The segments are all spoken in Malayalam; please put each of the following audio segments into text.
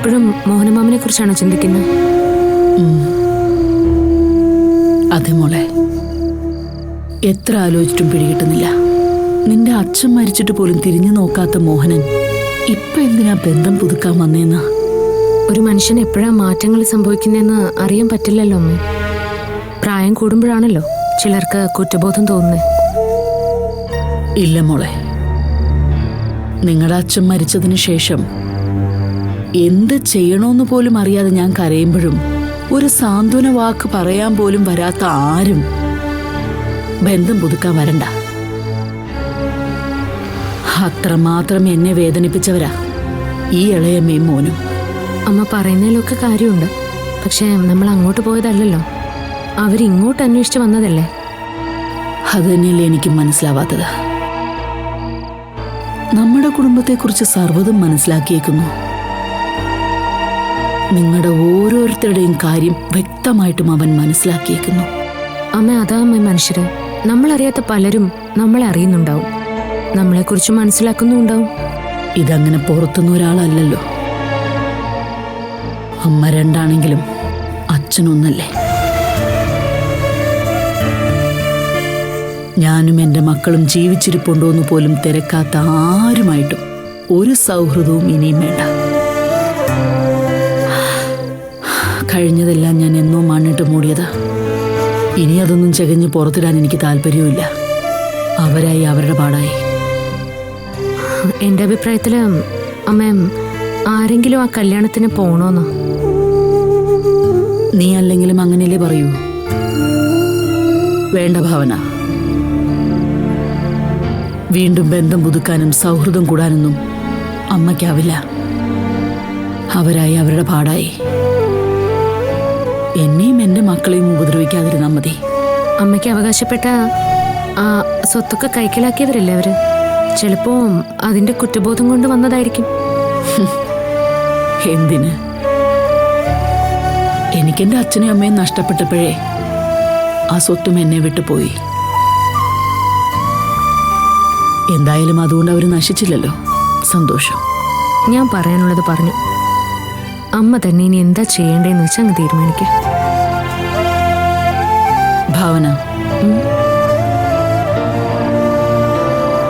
ഇപ്പോഴും മോഹനമാമനെ കുറിച്ചാണോ ചിന്തിക്കുന്നത്? അതെ മോളെ, എത്ര ആലോചിച്ചിട്ടും പിടികിട്ടുന്നില്ല. നിന്റെ അച്ഛൻ മരിച്ചിട്ട് പോലും തിരിഞ്ഞു നോക്കാത്ത മോഹനൻ ഇപ്പൊ എന്തിനാ ബന്ധം പുതുക്കാൻ വന്നേന്ന്? ഒരു മനുഷ്യന് എപ്പോഴാ മാറ്റങ്ങൾ സംഭവിക്കുന്നതെന്ന് അറിയാൻ പറ്റില്ലല്ലോ അമ്മ. പ്രായം കൂടുമ്പോഴാണല്ലോ ചിലർക്ക് കുറ്റബോധം തോന്നുന്നത്. ഇല്ല മോളെ, നിങ്ങളുടെ അച്ഛൻ മരിച്ചതിന് ശേഷം എന്ത് ചെയ്യണമെന്ന് പോലും അറിയാതെ ഞാൻ കരയുമ്പോഴും ഒരു സാന്ത്വന വാക്ക് പറയാൻ പോലും വരാത്ത ആരും ബന്ധം പുതുക്കാൻ വരണ്ട. അത്രമാത്രം എന്നെ വേദനിപ്പിച്ചവരാ ഈ ഇളയമ്മയും മോനും. അമ്മ പറയുന്നതിലൊക്കെ കാര്യമുണ്ട്. പക്ഷെ നമ്മൾ അങ്ങോട്ട് പോയതല്ലല്ലോ, അവരിങ്ങോട്ട് അന്വേഷിച്ച് വന്നതല്ലേ. അത് തന്നെയല്ലേ എനിക്കും മനസ്സിലാവാത്തത്. നമ്മുടെ കുടുംബത്തെക്കുറിച്ച് സർവ്വതും മനസ്സിലാക്കിയേക്കുന്നു. നിങ്ങളുടെ ഓരോരുത്തരുടെയും കാര്യം വ്യക്തമായിട്ടും അവൻ മനസ്സിലാക്കിയേക്കുന്നു. അമ്മ, അതാ അമ്മ മനുഷ്യര്. നമ്മളറിയാത്ത പലരും നമ്മളെ അറിയുന്നുണ്ടാവും, നമ്മളെക്കുറിച്ച് മനസ്സിലാക്കുന്നുണ്ടാവും. ഇതങ്ങനെ പുറത്തുനിന്ന് ഒരാളല്ലല്ലോ. അമ്മ രണ്ടാണെങ്കിലും അച്ഛനൊന്നല്ലേ. ഞാനും എൻ്റെ മക്കളും ജീവിച്ചിരിപ്പുണ്ടോന്ന് പോലും തിരക്കാത്ത ആരുമായിട്ടും ഒരു സൗഹൃദവും ഇനിയും വേണ്ട. കഴിഞ്ഞതെല്ലാം ഞാൻ എന്നോ മണ്ണിട്ട് മൂടിയതാ. ഇനി അതൊന്നും ചകഞ്ഞ് പുറത്തിടാൻ എനിക്ക് താല്പര്യവുമില്ല. അവരായി അവരുടെ പാടായി. എൻ്റെ അഭിപ്രായത്തില് അമ്മ, ആരെങ്കിലും ആ കല്യാണത്തിന് പോണോന്നോ? നീ അല്ലെങ്കിലും അങ്ങനെയല്ലേ പറയൂ. വേണ്ട ഭാവന, വീണ്ടും ബന്ധം പുതുക്കാനും സൗഹൃദം കൂടാനൊന്നും അമ്മയ്ക്കാവില്ല. അവരായി അവരുടെ പാടായി. എന്നെയും എൻ്റെ മക്കളെയും ഉപദ്രവിക്കാതിരുന്നാൽ മതി. അമ്മയ്ക്ക് അവകാശപ്പെട്ട ആ സ്വത്തൊക്കെ കൈക്കലാക്കിയവരല്ലേ അവര്. ചിലപ്പോ അതിന്റെ കുറ്റബോധം കൊണ്ട് വന്നതായിരിക്കും. എന്തിന്? എനിക്കെന്റെ അച്ഛനെയും അമ്മയും നഷ്ടപ്പെട്ടപ്പോഴേ ആ സ്വത്തും എന്നെ വിട്ടുപോയി. എന്തായാലും അതുകൊണ്ട് അവർ നശിച്ചില്ലല്ലോ. സന്തോഷം. ഞാൻ പറയാനുള്ളത് പറഞ്ഞു. അമ്മ തന്നെ ഇനി എന്താ ചെയ്യേണ്ടതെന്ന് വെച്ചാൽ അങ്ങ് തീരുമാനിക്കാം. ഭാവന,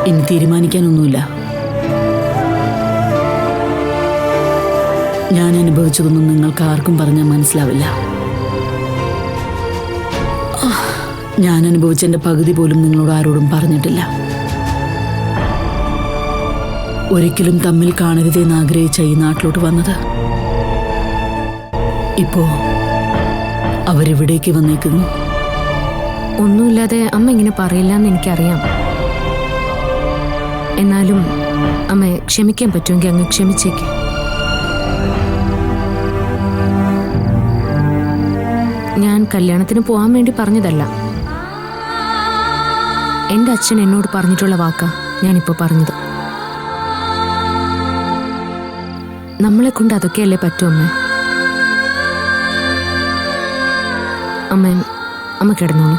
ഇനി തീരുമാനിക്കാനൊന്നുമില്ല. ഞാൻ അനുഭവിച്ചതൊന്നും നിങ്ങൾക്ക് ആർക്കും പറഞ്ഞാൽ മനസ്സിലാവില്ല. ഞാൻ അനുഭവിച്ചതിന്റെ പകുതി പോലും നിങ്ങളോട് ആരോടും പറഞ്ഞിട്ടില്ല. ഒരിക്കലും തമ്മിൽ കാണരുതെന്ന് ആഗ്രഹിച്ച ഈ നാട്ടിലോട്ട് വന്നത് ഇപ്പോ അവരിവിടേക്ക് വന്നേക്കുന്നു. ഒന്നുമില്ലാതെ അമ്മ ഇങ്ങനെ പറയില്ല എന്ന് എനിക്കറിയാം. എന്നാലും അമ്മ ക്ഷമിക്കാൻ പറ്റുമെങ്കിൽ അങ്ങ് ക്ഷമിച്ചേക്ക്. ഞാൻ കല്യാണത്തിന് പോകാൻ വേണ്ടി പറഞ്ഞതല്ല. എൻ്റെ അച്ഛൻ എന്നോട് പറഞ്ഞിട്ടുള്ള വാക്കാ ഞാനിപ്പോൾ പറഞ്ഞത്. നമ്മളെ കൊണ്ട് അതൊക്കെയല്ലേ പറ്റൂ അമ്മ. അമ്മ കിടന്നോളൂ,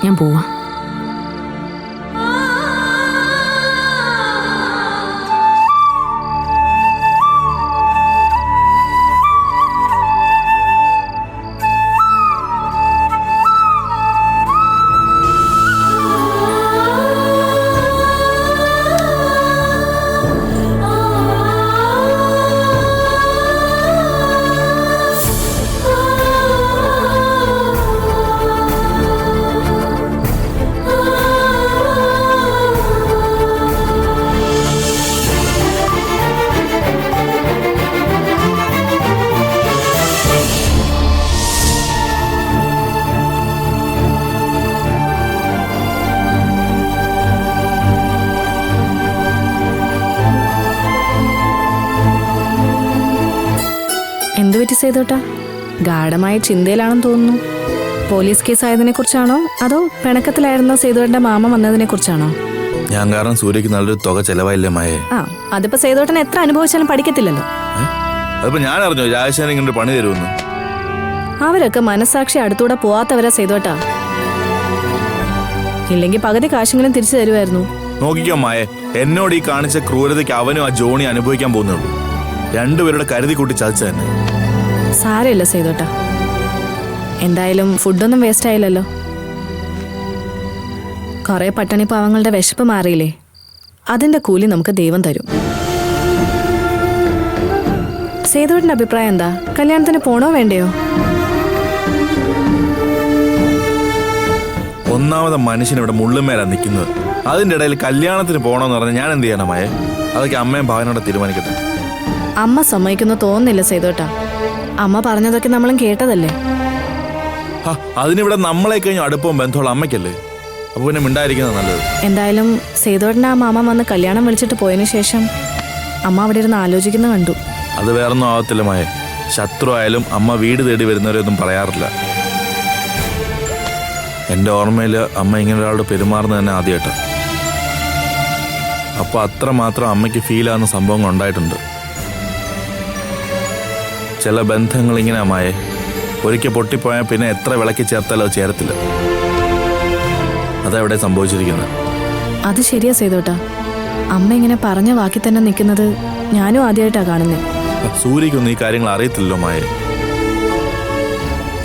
ഞാൻ പോവാം. എന്തുപറ്റി ചെയ്തോട്ടാ? ഗാഢമായ ചിന്തയിലാണെന്ന് തോന്നുന്നു. പോലീസ് കേസ് ആയതിനെ കുറിച്ചാണോ അതോ പിണക്കത്തിലായിരുന്ന സേതുവേട്ടന്റെ മാമ വന്നതിനെ കുറിച്ചാണോ? ഞാൻ കാരണം സൂര്യക്ക് നല്ലൊരു തുക ചെലവായില്ലേ മായേ. അതിപ്പോ സേതുവേട്ടൻ എത്ര അനുഭവിച്ചാലും പഠിക്കത്തില്ലല്ലോ. അതിപ്പോ ഞാൻ അറിഞ്ഞോ രാജശേഖരൻ ഇങ്ങനെ പണി തരുമെന്ന്? അവരൊക്കെ മനസാക്ഷി അടുത്തൂടെ പോവാത്തവരാ സേതുവേട്ടാ. ഇല്ലെങ്കിൽ പകുതി കാശെങ്കിലും തിരിച്ചു തരുമായിരുന്നു. നോക്കിക്കോ മായേ, എന്നോട് ഈ കാണിച്ച ക്രൂരതയ്ക്ക് അവനും ആ ജോണി അനുഭവിക്കാൻ പോകുന്നുള്ളൂ. രണ്ടുപേരുടെ കരുതി കൂട്ടി ചതിച്ച തന്നെ. സാരമില്ല സേതുവേട്ടാ, എന്തായാലും ഫുഡൊന്നും വേസ്റ്റ് ആയില്ലല്ലോ. കുറെ പട്ടിണി പാവങ്ങളുടെ വിശപ്പ് മാറിയില്ലേ, അതിന്റെ കൂലി നമുക്ക് ദൈവം തരും. സേതുവേട്ടന്റെ അഭിപ്രായം എന്താ? കല്യാണത്തിന് പോണോ വേണ്ടയോ? ഒന്നാമത് മനുഷ്യൻ ഇവിടെ മുള്ളുമേലാ നിൽക്കുന്നത്. അതിന്റെ ഇടയിൽ കല്യാണത്തിന് പോകണമെന്ന് പറഞ്ഞാൽ ഞാൻ എന്ത് ചെയ്യണം അമ്മയെ? അതൊക്കെ അമ്മയും ഭാവനോടെ തീരുമാനിക്കട്ടെ. അമ്മ സമ്മതിക്കുന്നു തോന്നുന്നില്ല സേതുവേട്ടാ. അമ്മ പറഞ്ഞതൊക്കെ നമ്മളും കേട്ടതല്ലേ. അതിനിവിടെ നമ്മളെ കഴിഞ്ഞ അടുപ്പവും ബന്ധമുള്ള അമ്മയ്ക്കല്ലേ. അപ്പൊ പിന്നെ മിണ്ടായിരിക്കുന്നത് നല്ലത്. എന്തായാലും സേതുവേട്ടൻ്റെ ആ മാമ വന്ന് കല്യാണം വിളിച്ചിട്ട് പോയതിനു ശേഷം അമ്മ അവിടെ ഇരുന്ന് ആലോചിക്കുന്ന കണ്ടു. അത് വേറൊന്നും ആവത്തില്ല മായ. ശത്രു ആയാലും അമ്മ വീട് തേടി വരുന്നവരൊന്നും പറയാറില്ല. എൻ്റെ ഓർമ്മയിൽ അമ്മ ഇങ്ങനെ ഒരാളോട് പെരുമാറുന്നത് തന്നെ ആദ്യമായിട്ടാണ്. അപ്പോൾ അത്രമാത്രം അമ്മയ്ക്ക് ഫീലാകുന്ന സംഭവങ്ങൾ ഉണ്ടായിട്ടുണ്ട്. ചില ബന്ധങ്ങൾ ഇങ്ങനെ അമ്മായെ, ഒരിക്കൽ പൊട്ടിപ്പോയാൽ പിന്നെ എത്ര വിളക്കി ചേർത്താലും അത് ചേരത്തില്ല. അതെവിടെ സംഭവിച്ചിരിക്കുന്നത്? അത് ശരിയാ സേതുവേട്ടാ. അമ്മ ഇങ്ങനെ പറഞ്ഞ വാക്കി തന്നെ നിൽക്കുന്നത് ഞാനും ആദ്യമായിട്ടാണ് കാണുന്നത്. സൂര്യക്കൊന്നും ഈ കാര്യങ്ങൾ അറിയത്തില്ലല്ലോ മായ.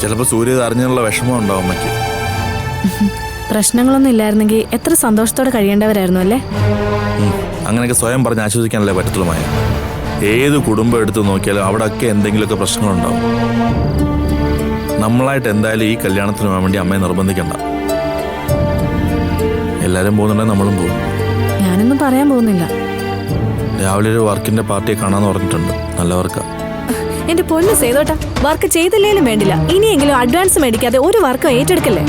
ചിലപ്പോൾ സൂര്യ ഇത് അറിഞ്ഞുള്ള വിഷമം ഉണ്ടാവും അമ്മയ്ക്ക്. പ്രശ്നങ്ങളൊന്നും ഇല്ലായിരുന്നെങ്കിൽ എത്ര സന്തോഷത്തോടെ കഴിയേണ്ടവരായിരുന്നു അല്ലേ? അങ്ങനെയൊക്കെ സ്വയം പറഞ്ഞ് ആശ്വസിക്കാനല്ലേ പറ്റത്തുള്ളൂ മായ. ഏത് കുടുംബം എടുത്ത് നോക്കിയാലും അവിടെയൊക്കെ എന്തെങ്കിലുമൊക്കെ പ്രശ്നങ്ങളുണ്ടാവും. നമ്മളായിട്ട് എന്തായാലും ഈ കല്യാണത്തിന് പോകാൻ വേണ്ടി അമ്മയെ നിർബന്ധിക്കണ്ട. എല്ലാവരും പോകുന്നുണ്ടെങ്കിൽ നമ്മളും പോകും. ഞാനൊന്നും പറയാൻ പോകുന്നില്ല. രാവിലെ ഒരു വർക്കിന്റെ പാർട്ടിയെ കാണാന്ന് പറഞ്ഞിട്ടുണ്ട്. നല്ല വർക്കാ. എന്റെ പൊന്നു സേതുവേട്ടാ, വർക്ക് ചെയ്തില്ലേലും വേണ്ടില്ല, ഇനിയെങ്കിലും അഡ്വാൻസ് മേടിക്കാതെ ഒരു വർക്കും ഏറ്റെടുക്കല്ലേ.